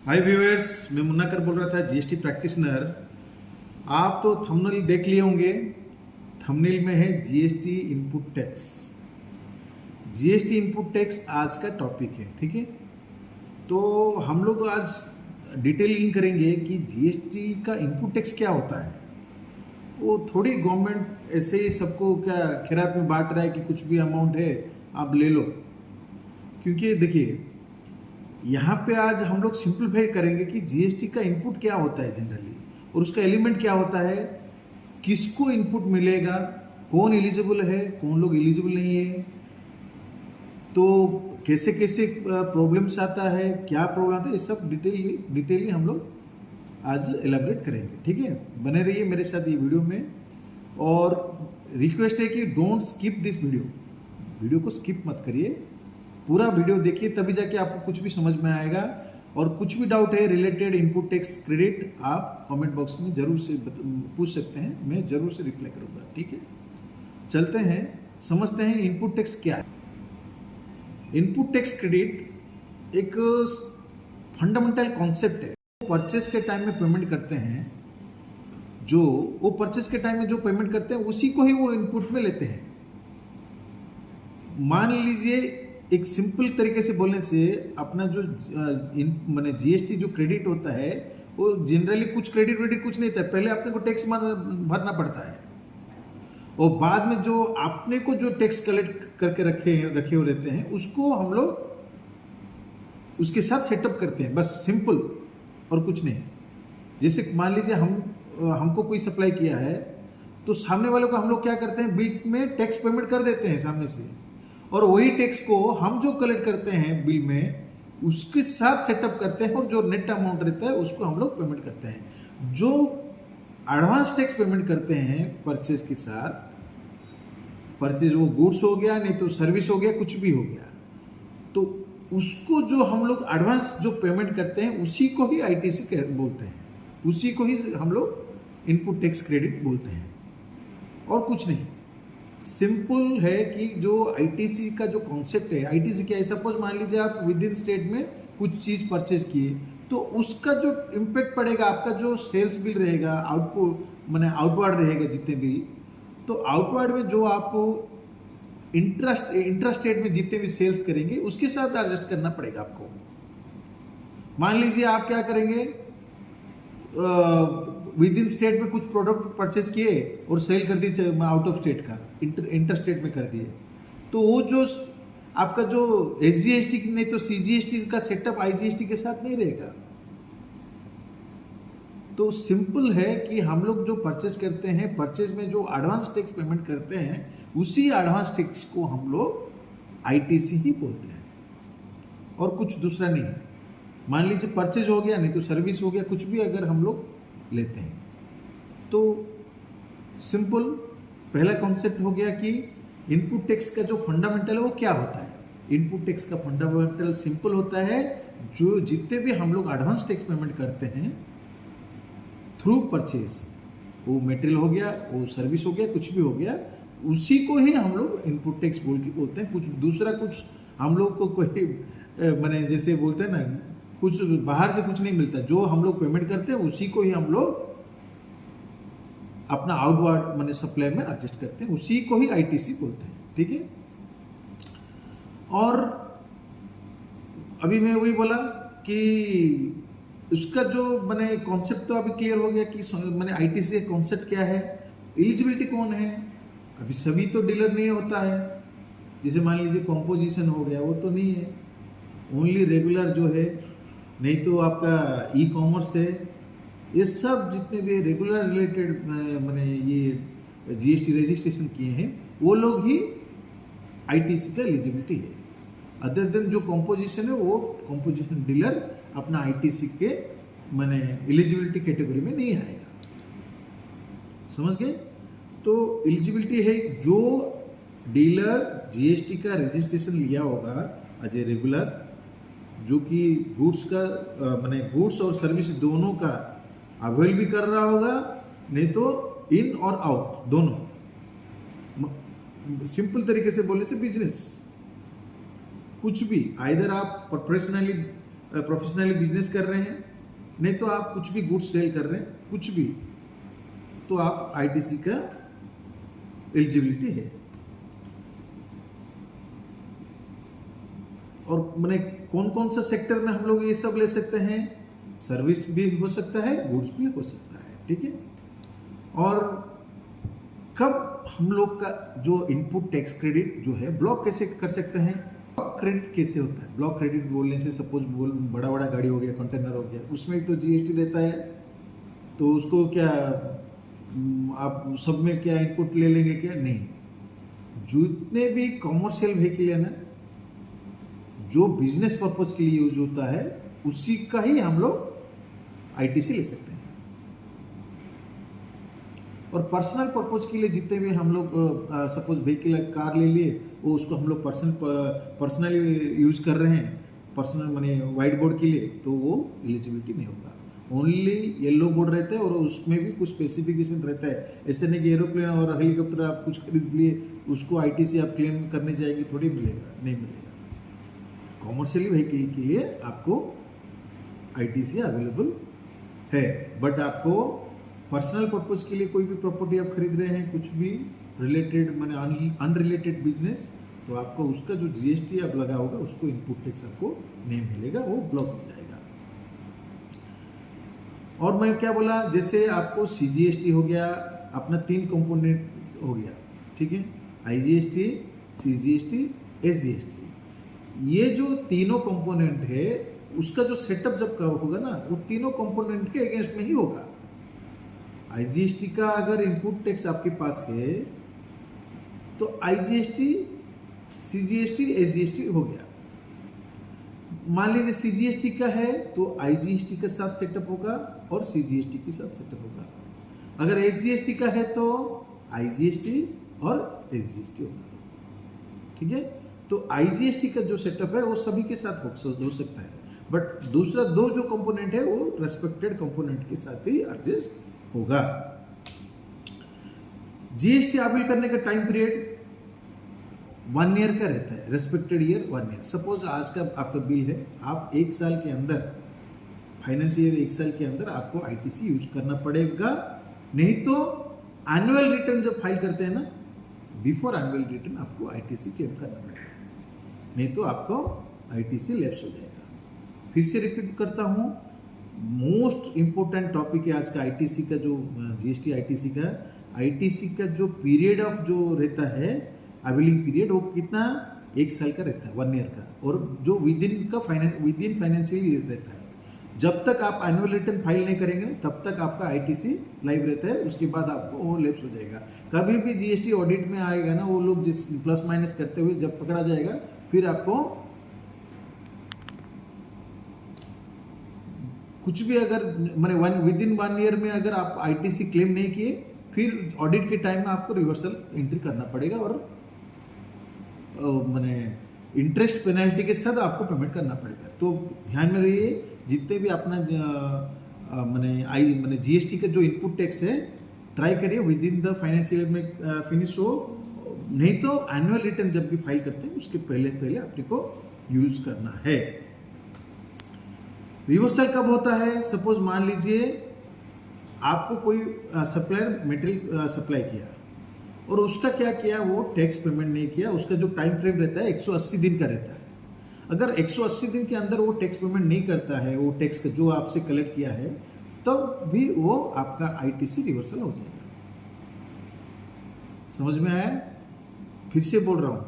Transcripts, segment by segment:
हाय viewers, मैं मुन्ना कर बोल रहा था, जीएसटी प्रैक्टिशनर। आप तो थंबनेल देख लिए होंगे। थंबनेल में है GST input tax. GST input tax आज का टॉपिक है, ठीक है। तो हम लोग आज डिटेलिंग करेंगे कि जीएसटी का इनपुट टैक्स क्या होता है। वो थोड़ी गवर्नमेंट ऐसे ही सबको क्या खैरात में बांट रहा है कि कुछ भी अमाउंट है आप ले लो। क्योंकि देखिए, यहाँ पे आज हम लोग सिंप्लीफाई करेंगे कि जीएसटी का इनपुट क्या होता है जनरली, और उसका एलिमेंट क्या होता है, किसको इनपुट मिलेगा, कौन एलिजिबल है, कौन लोग एलिजिबल नहीं है, तो कैसे कैसे प्रॉब्लम्स आता है, क्या प्रॉब्लम आता है, ये सब डिटेली हम लोग आज एलाबरेट करेंगे, ठीक है। बने रहिए मेरे साथ ये वीडियो में। और रिक्वेस्ट है कि डोंट स्किप दिस वीडियो को स्किप मत करिए, पूरा वीडियो देखिए, तभी जाके आपको कुछ भी समझ में आएगा। और कुछ भी डाउट है रिलेटेड इनपुट टैक्स क्रेडिट, आप कमेंट बॉक्स में जरूर से पूछ सकते हैं, मैं जरूर से रिप्लाई करूंगा, ठीक है। चलते हैं, समझते हैं इनपुट टैक्स क्या है। इनपुट टैक्स क्रेडिट एक फंडामेंटल कॉन्सेप्ट है। परचेस के टाइम में पेमेंट करते हैं, जो वो परचेस के टाइम में जो पेमेंट करते हैं उसी को ही वो इनपुट में लेते हैं। मान लीजिए, एक सिंपल तरीके से बोलने से, अपना जो माने जीएसटी जो क्रेडिट होता है, वो जनरली कुछ क्रेडिट वेडिट कुछ नहीं था, पहले अपने को टैक्स भरना पड़ता है, और बाद में जो आपने को जो टैक्स कलेक्ट करके रखे हुए रहते हैं उसको हम लोग उसके साथ सेटअप करते हैं, बस सिंपल और कुछ नहीं। जैसे मान लीजिए हमको कोई सप्लाई किया है, तो सामने वाले को हम लोग क्या करते हैं, बिल में टैक्स पेमेंट कर देते हैं सामने से, और वही टैक्स को हम जो कलेक्ट करते हैं बिल में उसके साथ सेटअप करते हैं, और जो नेट अमाउंट रहता है उसको हम लोग पेमेंट करते हैं। जो एडवांस टैक्स पेमेंट करते हैं परचेज के साथ, परचेज वो गुड्स हो गया, नहीं तो सर्विस हो गया, कुछ भी हो गया, तो उसको जो हम लोग एडवांस जो पेमेंट करते हैं उसी को ही आईटीसी बोलते हैं, उसी को ही हम लोग इनपुट टैक्स क्रेडिट बोलते हैं, और कुछ नहीं। सिंपल है कि जो आईटीसी का जो कॉन्सेप्ट है, आईटीसी क्या है, सपोज मान लीजिए आप विद इन स्टेट में कुछ चीज परचेज किए, तो उसका जो इम्पैक्ट पड़ेगा, आपका जो सेल्स बिल रहेगा, आउटपुट माने आउटवर्ड रहेगा जितने भी, तो आउटवर्ड में जो आप इंट्रा स्टेट में जितने भी सेल्स करेंगे उसके साथ एडजस्ट करना पड़ेगा आपको। मान लीजिए आप क्या करेंगे, विद इन स्टेट में कुछ प्रोडक्ट परचेज किए और सेल कर दिए आउट ऑफ स्टेट का, इंटर स्टेट में कर दिए, तो वो जो आपका जो एसजीएसटी नहीं तो सीजीएसटी का सेटअप आईजीएसटी के साथ नहीं रहेगा। तो सिंपल है कि हम लोग जो परचेज करते हैं, परचेज में जो एडवांस टैक्स पेमेंट करते हैं, उसी एडवांस टैक्स को हम लोग आईटीसी ही बोलते हैं, और कुछ दूसरा नहीं है। मान लीजिए परचेज हो गया, नहीं तो सर्विस हो गया, कुछ भी अगर हम लोग लेते हैं, तो सिंपल पहला कॉन्सेप्ट हो गया कि इनपुट टैक्स का जो फंडामेंटल है वो क्या होता है। इनपुट टैक्स का फंडामेंटल सिंपल होता है, जो जितने भी हम लोग एडवांस टैक्स पेमेंट करते हैं थ्रू परचेज, वो मटेरियल हो गया, वो सर्विस हो गया, कुछ भी हो गया, उसी को ही हम लोग इनपुट टैक्स बोलते हैं। कुछ दूसरा कुछ हम लोग को कोई माने जैसे बोलते हैं ना, कुछ बाहर से कुछ नहीं मिलता, जो हम लोग पेमेंट करते हैं उसी को ही हम लोग अपना आउटवर्ड माने सप्लाई में एडजस्ट करते हैं, उसी को ही आईटीसी बोलते हैं, ठीक है। और अभी मैं वही बोला कि उसका जो मैंने कॉन्सेप्ट तो अभी क्लियर हो गया कि मैंने आईटीसी का कॉन्सेप्ट क्या है, एलिजिबिलिटी कौन है। अभी सभी तो डीलर नहीं होता है, जैसे मान लीजिए कॉम्पोजिशन हो गया, वो तो नहीं है, ओनली रेगुलर जो है, नहीं तो आपका ई कॉमर्स है, ये सब जितने भी रेगुलर रिलेटेड मैंने ये जीएसटी रजिस्ट्रेशन किए हैं वो लोग ही आईटीसी का एलिजिबिलिटी है। अदर देन जो कॉम्पोजिशन है, वो कॉम्पोजिशन डीलर अपना आईटीसी के मैंने एलिजिबिलिटी कैटेगरी में नहीं आएगा, समझ गए। तो एलिजिबिलिटी है जो डीलर जीएसटी का रजिस्ट्रेशन लिया होगा एज ए रेगुलर, जो कि गुड्स का मैंने गुड्स और सर्विस दोनों का अवेल भी कर रहा होगा, नहीं तो इन और आउट दोनों। सिंपल तरीके से बोलने से बिजनेस कुछ भी, आइदर आप प्रोफेशनली प्रोफेशनली बिजनेस कर रहे हैं, नहीं तो आप कुछ भी गुड्स सेल कर रहे हैं, कुछ भी, तो आप आईटीसी का एलिजिबिलिटी है। और मैंने कौन कौन सा सेक्टर में हम लोग ये सब ले सकते हैं, सर्विस भी हो सकता है, गुड्स भी हो सकता है, ठीक है। और कब हम लोग का जो इनपुट टैक्स क्रेडिट जो है ब्लॉक कैसे कर सकते हैं, ब्लॉक क्रेडिट कैसे होता है। ब्लॉक क्रेडिट बोलने से सपोज बड़ा बड़ा गाड़ी हो गया, कंटेनर हो गया, उसमें तो जीएसटी रहता है, तो उसको क्या आप सब में क्या इनपुट ले लेंगे क्या, नहीं। जितने भी कॉमर्शियल व्हीकल है ना, जो बिजनेस पर्पज के लिए यूज होता है, उसी का ही हम लोग आईटीसी ले सकते हैं। और पर्सनल पर्पज के लिए जितने भी हम लोग सपोज व्हीकल कार ले लिए, वो उसको हम लोग पर्सनली यूज कर रहे हैं, पर्सनल माने वाइट बोर्ड के लिए, तो वो एलिजिबिलिटी नहीं होगा। ओनली येलो बोर्ड रहता है और उसमें भी कुछ स्पेसिफिकेशन रहता है। ऐसे नहीं कि एरोप्लेन और हेलीकॉप्टर आप कुछ खरीद लिए, उसको आईटीसी आप क्लेम करने जाएंगे, थोड़ी मिलेगा, नहीं मिलेगा। कॉमर्शियल व्हीकल के लिए आपको आईटीसी अवेलेबल है, बट आपको पर्सनल पर्पज के लिए कोई भी प्रॉपर्टी आप खरीद रहे हैं, कुछ भी रिलेटेड माने अनरिलेटेड बिजनेस, तो आपको उसका जो जीएसटी आप लगा होगा, उसको इनपुट टैक्स आपको नहीं मिलेगा, वो ब्लॉक हो जाएगा। और मैं क्या बोला, जैसे आपको सीजीएसटी हो गया, अपना 3 कंपोनेंट हो गया, ठीक है, आईजीएसटी, सीजीएसटी, एसजीएसटी। ये जो तीनों कंपोनेंट है, उसका जो सेटअप जब होगा ना, वो तीनों कंपोनेंट के अगेंस्ट में ही होगा। आईजीएसटी का अगर इनपुट टैक्स आपके पास है, तो आईजीएसटी, सीजीएसटी, एसजीएसटी हो गया। मान लीजिए सीजीएसटी का है, तो आईजीएसटी के साथ सेटअप होगा और सीजीएसटी के साथ सेटअप होगा। अगर एसजीएसटी का है, तो आईजीएसटी और एसजीएसटी होगा, ठीक है। तो आईजीएसटी का जो सेटअप है, वो सभी के साथ हो सकता है, बट दूसरा 2 जो कंपोनेंट है, वो रेस्पेक्टेड कंपोनेंट के साथ ही एडजस्ट होगा। जीएसटी अपील करने का टाइम पीरियड 1 ईयर का रहता है, रेस्पेक्टेड ईयर 1 ईयर। सपोज आज का आपका बिल है, आप 1 साल के अंदर, फाइनेंशियल 1 साल के अंदर आपको आईटीसी यूज करना पड़ेगा। नहीं तो एनुअल रिटर्न जब फाइल करते हैं ना, बिफोर एनुअल रिटर्न आपको आईटीसी क्लेम करना पड़ेगा, नहीं तो आपको आईटीसी लैप्स हो जाएगा। फिर से रिपीट करता हूं, मोस्ट इंपोर्टेंट टॉपिक है आज का आईटीसी का, जो जीएसटी आईटीसी का जो पीरियड ऑफ जो रहता है, अवेलिंग पीरियड, वो कितना, 1 साल का रहता है, 1 ईयर का, और जो विद इन फाइनेंशियल ईयर रहता है। जब तक आप एनुअल रिटर्न फाइल नहीं करेंगे, तब तक आपका आईटीसी लाइव रहता है, उसके बाद आपको वो लैप्स हो जाएगा। कभी भी जीएसटी ऑडिट में आएगा ना, वो लोग जिस प्लस माइनस करते हुए जब पकड़ा जाएगा, फिर आपको कुछ भी अगर मैंने विद इन 1 ईयर में अगर आप आईटीसी क्लेम नहीं किए, फिर ऑडिट के टाइम में आपको रिवर्सल एंट्री करना पड़ेगा, और मैंने इंटरेस्ट पेनल्टी के साथ आपको पेमेंट करना पड़ेगा। तो ध्यान में रहिए, जितने भी अपना मैंने जीएसटी का जो इनपुट टैक्स है, ट्राई करिए विद इन द फाइनेंशियल में फिनिश हो, नहीं तो एनुअल रिटर्न जब भी फाइल करते हैं, उसके पहले अपने को यूज करना है। रिवर्सल कब होता है, सपोज मान लीजिए आपको कोई सप्लायर मटेरियल सप्लाई किया, और उसका क्या किया, वो टैक्स पेमेंट नहीं किया, उसका जो टाइम फ्रेम रहता है 180 दिन का रहता है। अगर 180 दिन के अंदर वो टैक्स पेमेंट नहीं करता है, वो टैक्स जो आपसे कलेक्ट किया है, तब भी वो आपका आईटीसी रिवर्सल हो जाएगा। समझ में आया? फिर से बोल रहा हूं,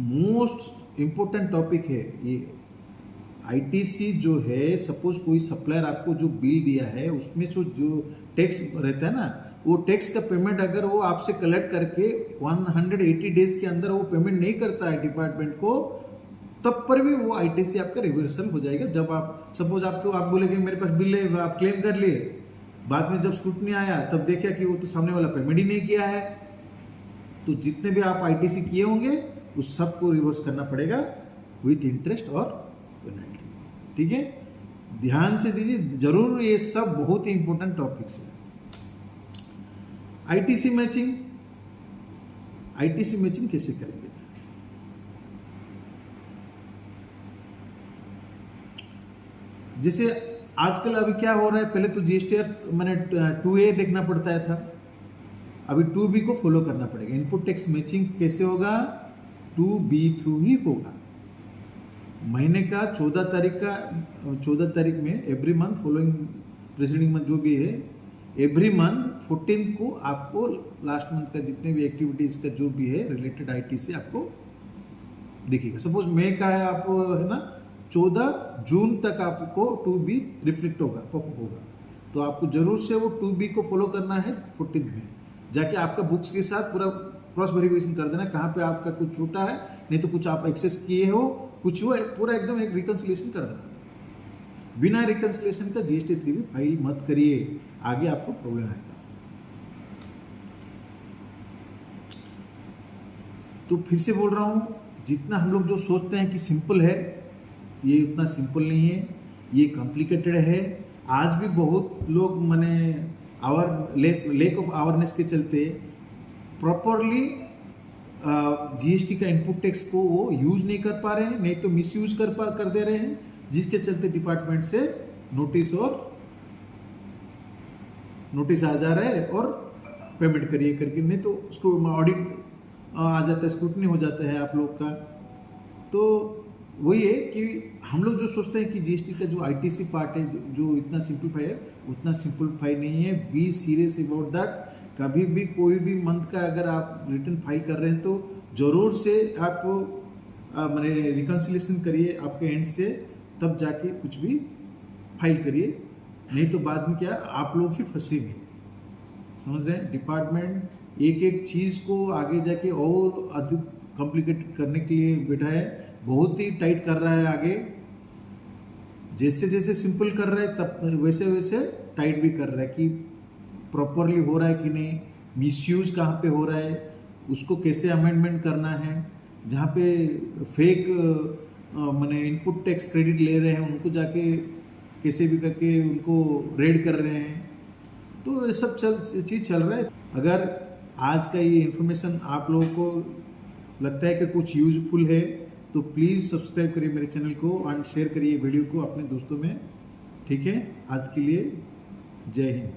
मोस्ट इंपोर्टेंट टॉपिक है ये। आईटीसी जो है, सपोज कोई सप्लायर आपको जो बिल दिया है, उसमें जो टैक्स रहता है ना, वो टैक्स का पेमेंट अगर वो आपसे कलेक्ट करके 180 डेज के अंदर वो पेमेंट नहीं करता है डिपार्टमेंट को, तब पर भी वो आईटीसी आपका रिवर्सल हो जाएगा। जब आप सपोज आप बोलेंगे मेरे पास बिल है, आप क्लेम कर लिए, बाद में जब स्क्रूटनी आया तब देखा कि वो तो सामने वाला पेमेंट ही नहीं किया है, तो जितने भी आप आईटीसी किए होंगे उस सबको रिवर्स करना पड़ेगा विथ इंटरेस्ट और पेनल्टी। ठीक है, ध्यान से दीजिए जरूर, ये सब बहुत ही इंपॉर्टेंट टॉपिक्स है। आईटीसी मैचिंग कैसे करेंगे? जैसे आजकल अभी क्या हो रहा है, पहले तो जीएसटी मैंने 2A देखना पड़ता था, अभी 2B को फॉलो करना पड़ेगा। इनपुट टैक्स मैचिंग कैसे होगा, 2B थ्रू ही होगा। महीने का 14 तारीख में every month following presiding month जो भी है, एवरी मंथ 14 को आपको लास्ट मंथ का जितने भी एक्टिविटीज का जो भी है रिलेटेड आईटी से आपको दिखेगा। सपोज मई का है, आपको है ना 14 जून तक आपको 2B रिफ्लेक्ट होगा, पॉपअप होगा, तो आपको जरूर से वो 2B को फॉलो करना है। 14 में जाके आपका बुक्स के साथ पूरा क्रॉस वेरिफिकेशन कर देना, कहाँ पे आपका कुछ छूटा है, नहीं तो कुछ आप एक्सेस किए हो, कुछ हुआ, पूरा एकदम एक रिकंसिलेशन कर देना। बिना रिकंसिलेशन का जीएसटी 3B फाइल मत करिए, आगे आपको प्रॉब्लम आएगा। तो फिर से बोल रहा हूं, जितना हम लोग जो सोचते हैं कि सिंपल है, ये उतना सिंपल नहीं है, ये कॉम्प्लिकेटेड है। आज भी बहुत लोग माने लेक ऑफ अवेयरनेस के चलते प्रॉपरली जीएसटी का इनपुट टैक्स को वो यूज नहीं कर पा रहे हैं, नहीं तो मिस यूज कर दे रहे हैं, जिसके चलते डिपार्टमेंट से नोटिस आ जा रहा है और पेमेंट करिए करके, नहीं तो उसको ऑडिट आ जाता है, स्क्रूटनी हो जाता है आप लोग का। तो वही है कि हम लोग जो सोचते हैं कि जीएसटी का जो आईटीसी पार्ट है जो इतना सिंपलीफाई है, उतना सिंपलीफाई नहीं है। Be serious about that. कभी भी कोई भी मंथ का अगर आप रिटर्न फाइल कर रहे हैं तो जरूर से आप मैंने रिकंसिलेशन करिए आपके एंड से, तब जाके कुछ भी फाइल करिए, नहीं तो बाद में क्या आप लोग ही फंसेंगे। समझ रहे हैं, डिपार्टमेंट एक एक चीज़ को आगे जाके और अधिक कॉम्प्लिकेटेड करने के लिए बैठा है, बहुत ही टाइट कर रहा है आगे। जैसे जैसे सिंपल कर रहा है तब वैसे वैसे टाइट भी कर रहा है कि प्रॉपरली हो रहा है कि नहीं, मिसयूज कहाँ पे हो रहा है, उसको कैसे अमेंडमेंट करना है, जहाँ पे फेक मैंने इनपुट टैक्स क्रेडिट ले रहे हैं उनको जाके कैसे भी करके उनको रेड कर रहे हैं। तो ये सब चीज़ चल रहा है। अगर आज का ये इन्फॉर्मेशन आप लोगों को लगता है कि कुछ यूजफुल है तो प्लीज़ सब्सक्राइब करिए मेरे चैनल को एंड शेयर करिए वीडियो को अपने दोस्तों में। ठीक है, आज के लिए जय हिंद।